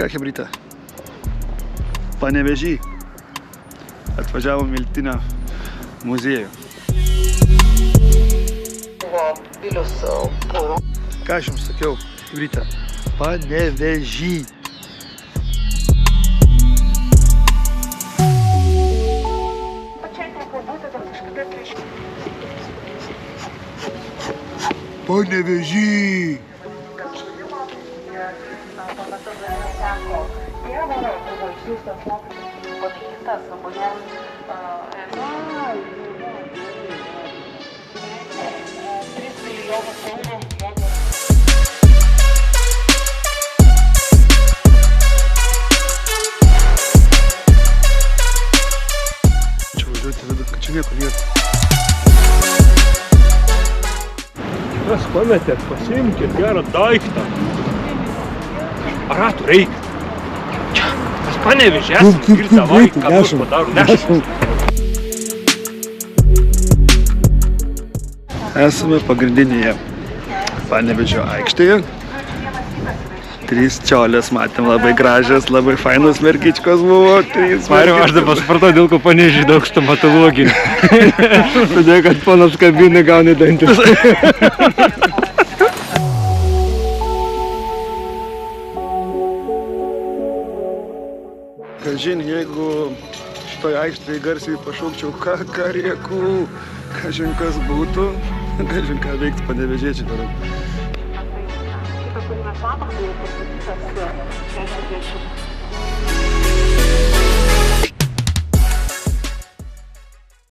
ką, chebryte? Panevėžy. Atvažiavom Miltinio muziejų. Ką aš jums sakiau, chebryte? Panevėžy. Panevėžy. Čia važiuoti vidų, kad čia nieko nėra. Kas pametėt, pasiimkit gerą daiktą. Ratų reikia. Čia, mes Panevėžį esam ir davai, ką nors padaro, nešam. Esame pagrindinėje Panevėžio aikštėje. 3 čiolės matėm, labai gražios, labai fainos mergičkos buvo. Mariau, aš dabar supratau, dėl ko Panevėžy daug stomatologinių. Todėl, kad ponas kabinai gauni dantis. Kažin, jeigu šitoj aikštėje garsiai pašaukčiau kakarėkų, kažin kas būtų, kažin ką veiktų panevėžiečiai toliau. Šitas universalas jau pastatytas 60.